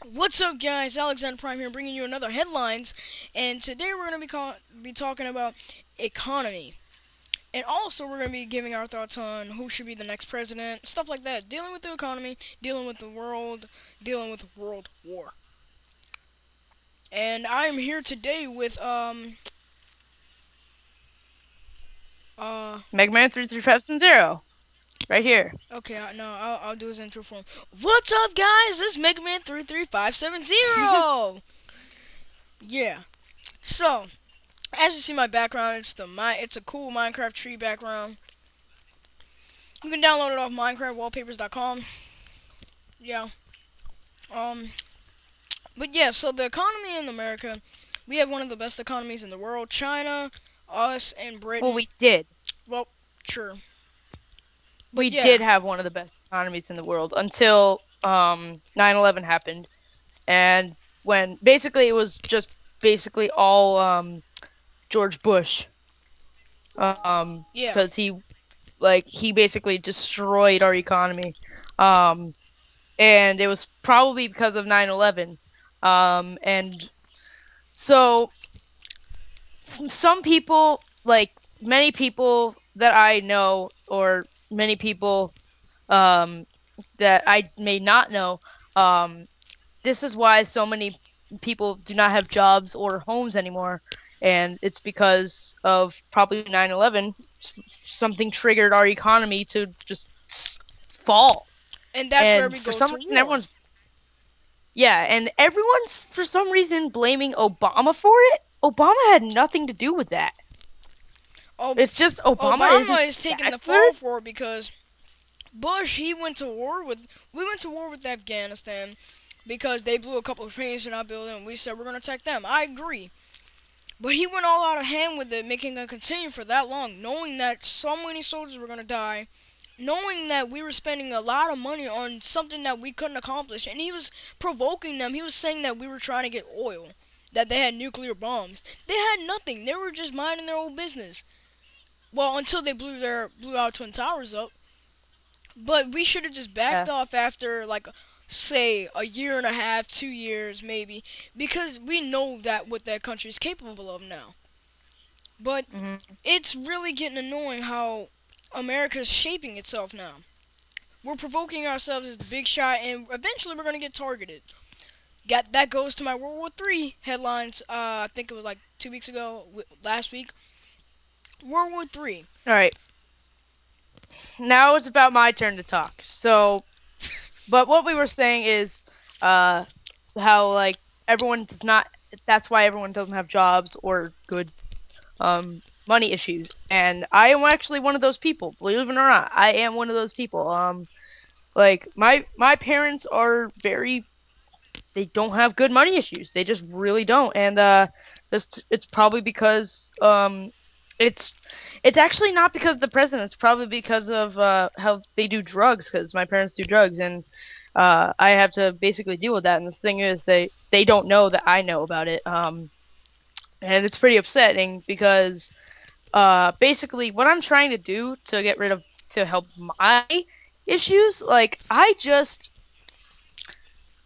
What's up, guys? Alexander Prime here, bringing you another headlines. And today we're going to be talking about economy, and also we're going to be giving our thoughts on who should be the next president, stuff like that. Dealing with the economy, dealing with the world, dealing with world war. And I am here today with uh Megaman33570, right here. okay, no, I'll do his intro for him. What's up, guys? This is Megaman33570. Yeah. So, as you see my background, it's a cool Minecraft tree background. You can download it off minecraftwallpapers.com. Yeah. Um but yeah, so the economy in America, we have one of the best economies in the world. China, us, and Well, Britain. we did. Well, sure. But We yeah. did have one of the best economies in the world until 9/11 happened, and when basically it was just basically all George Bush, Yeah. because he basically destroyed our economy, um, and it was probably because of 9/11, and so some people, like many people that I know, or many people um, that I may not know, um, this is why so many people do not have jobs or homes anymore. And it's because of probably 9/11. Something triggered our economy to just fall. And that's where And we for go some to reason, war. everyone's for some reason blaming Obama for it. Obama had nothing to do with that. Oh, It's just Obama Obama isn't is taking that the fall good. for it because Bush, he went to war with we went to war with Afghanistan because they blew a couple of planes in our building and we said we're going to attack them. I agree. But he went all out of hand with it, making it continue for that long, knowing that so many soldiers were going to die, knowing that we were spending a lot of money on something that we couldn't accomplish. And he was provoking them. He was saying that we were trying to get oil, that they had nuclear bombs. They had nothing. They were just minding their own business. Well, until they blew our twin towers up. But we should have just backed Yeah. off after, like, say, a year and a half, 2 years maybe, because we know that what that country is capable of now. But Hmm. it's really getting annoying how America's shaping itself now. We're provoking ourselves as the big shot, and eventually we're gonna get targeted. That goes to my World War III headlines. I think it was like 2 weeks ago, last week. World War III. All right. Now it's about my turn to talk. So, but what we were saying is, uh, how like everyone does not. That's why everyone doesn't have jobs or good money issues. And I am actually one of those people. Believe it or not, I am one of those people. Like my parents are very. They don't have good money issues. They just really don't. And it's probably because it's it's actually not because of the president. It's probably because of how they do drugs. Because my parents do drugs, and I have to basically deal with that. And the thing is, they don't know that I know about it. And it's pretty upsetting because basically what I'm trying to do to get rid of to help my issues, like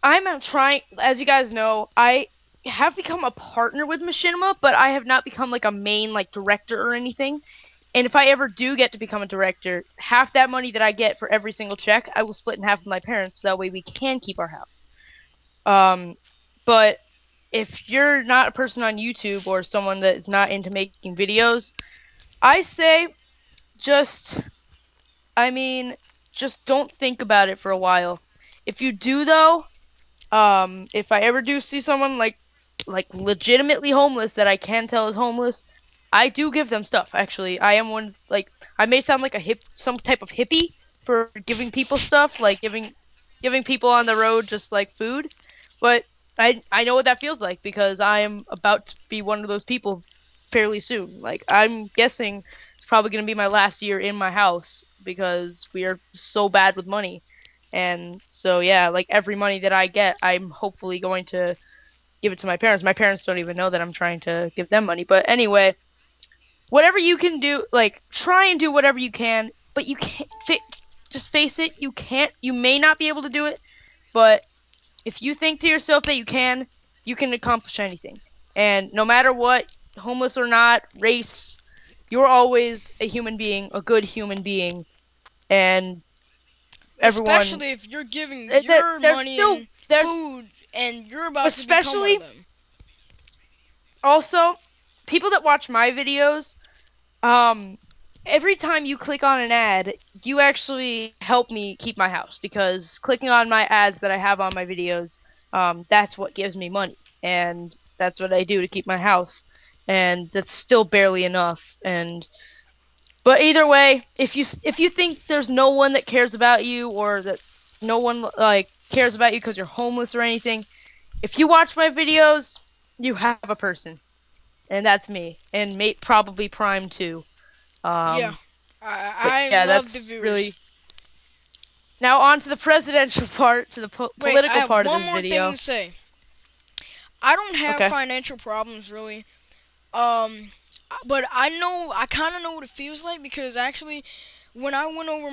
I'm trying. As you guys know, I have become a partner with Machinima, but I have not become like a main like director or anything. And if I ever do get to become a director, half that money that I get for every single check, I will split in half with my parents, so that way we can keep our house. Um, but if you're not a person on YouTube or someone that is not into making videos, I say just, I mean, just don't think about it for a while. If you do though, if I ever do see someone like legitimately homeless that I can tell is homeless, I do give them stuff. Actually, I am one. Like, I may sound like some type of hippie for giving people stuff, like giving people on the road just like food, but I know what that feels like because I am about to be one of those people fairly soon. Like, I'm guessing it's probably gonna be my last year in my house because we are so bad with money. And so yeah, like every money that I get, I'm hopefully going to give it to my parents. My parents don't even know that I'm trying to give them money. But anyway, whatever you can do, like try and do whatever you can, but you can't just face it, you can't, you may not be able to do it, but if you think to yourself that you can accomplish anything. And no matter what, homeless or not, race, you're always a human being, a good human being, and everyone. Especially if you're giving your There's money still and there's food and you're about to become one of especially them. also people that watch my videos. Um, every time you click on an ad, you actually help me keep my house because clicking on my ads that I have on my videos, that's what gives me money, and that's what I do to keep my house, and that's still barely enough. And but either way, if you think there's no one that cares about you or that no one like cares about you because you're homeless or anything, if you watch my videos, you have a person, and that's me, and probably Prime too. Yeah, Um, but I yeah, love the that's viewers. really. Now on to the presidential part, to the Wait, I political have part of one this more thing video. to say. I don't have Okay. financial problems really. Um, but I kind of know what it feels like because actually, when I went over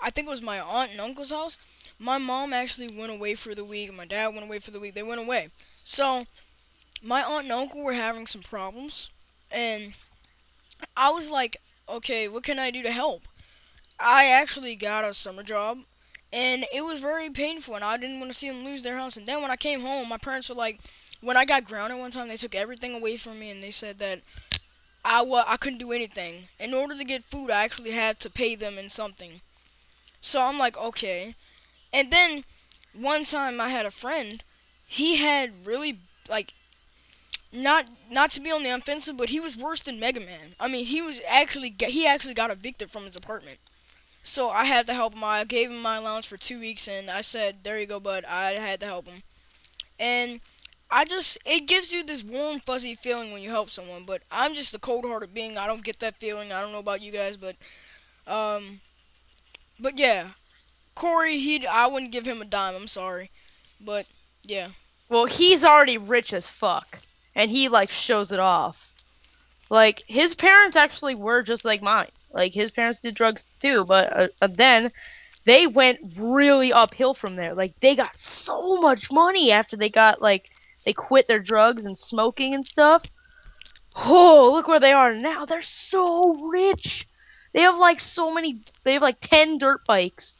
I think it was my aunt and uncle's house. My mom actually went away for the week, and my dad went away for the week. They went away, so my aunt and uncle were having some problems, and I was like, okay, what can I do to help? I actually got a summer job, and it was very painful, and I didn't want to see them lose their house. And then when I came home, my parents were like, when I got grounded one time, they took everything away from me, and they said that I couldn't do anything. In order to get food, I actually had to pay them in something. So I'm like, okay. And then one time I had a friend. He had really like not to be on the offensive, but he was worse than Megaman. I mean, he actually got evicted from his apartment. So I had to help him. I gave him my allowance for 2 weeks, and I said, "There you go, bud." I had to help him, and it gives you this warm, fuzzy feeling when you help someone. But I'm just a cold-hearted being. I don't get that feeling. I don't know about you guys, um, but yeah, Corey, I wouldn't give him a dime. I'm sorry, but yeah, Well, he's already rich as fuck, and he like shows it off. Like his parents actually were just like mine. Like his parents did drugs too, but then they went really uphill from there. Like they got so much money after they quit their drugs and smoking and stuff. Oh, look where they are now. They're so rich. They have like so many. They have like 10 dirt bikes.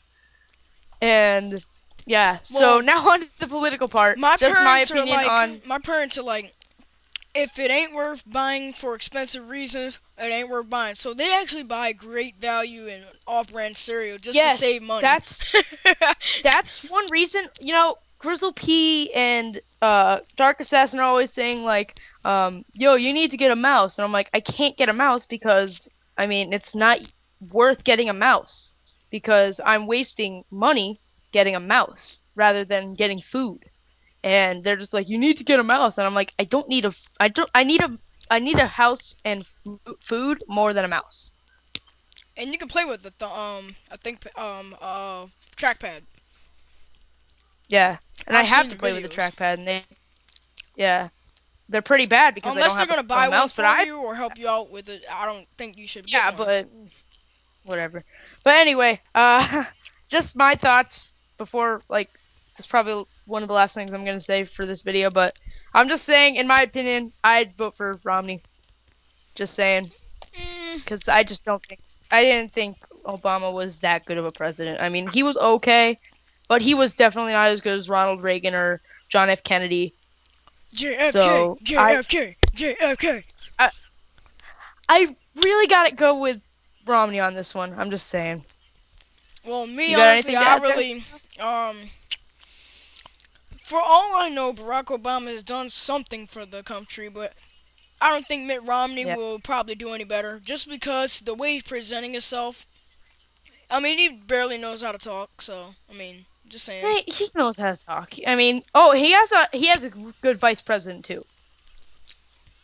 And yeah, so well, now on to the political part. Just my opinion on. my parents are like, if it ain't worth buying for expensive reasons, it ain't worth buying. So they actually buy great value and off-brand cereal just to save Yes, money. that's one reason. You know, Grizzle P and Dark Assassin are always saying like, yo, you need to get a mouse, and I'm like, I can't get a mouse because I mean it's not worth getting a mouse because I'm wasting money getting a mouse rather than getting food. And they're just like, you need to get a mouse, and I'm like, I don't need a, I don't, I need a house and food more than a mouse. And you can play with it. I think trackpad. Yeah, and I I've have seen to the play with the videos. trackpad, and yeah, they're pretty bad because I Unless don't they're have gonna a buy one mouse. But for you or help you out with it, I don't think you should get yeah, one. but whatever. But anyway, just my thoughts before like that's probably one of the last things I'm gonna say for this video. But I'm just saying, in my opinion, I'd vote for Romney. Just saying. Mm, Because I didn't think Obama was that good of a president. I mean, he was okay, but he was definitely not as good as Ronald Reagan or John F. Kennedy. JFK, So JFK, JFK. I, I really gotta go with Romney on this one. I'm just saying. Well, me You got honestly, anything to I add there? really, for all I know, Barack Obama has done something for the country, but I don't think Mitt Romney Yeah. will probably do any better, just because the way he's presenting himself. I mean, he barely knows how to talk, so I mean, just saying. Hey, he knows how to talk. I mean, he has a good vice president too.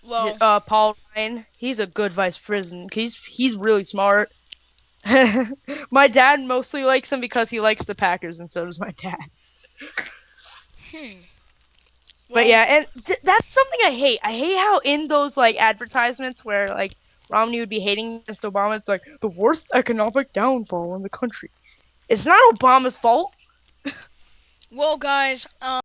Well, Paul Ryan. He's a good vice president. He's really smart. My dad mostly likes him because he likes the Packers, and so does my dad. hmm. But Well, yeah, and that's something I hate. I hate how in those like advertisements where like Romney would be hating against Obama, it's like the worst economic downfall in the country. It's not Obama's fault. Well, guys,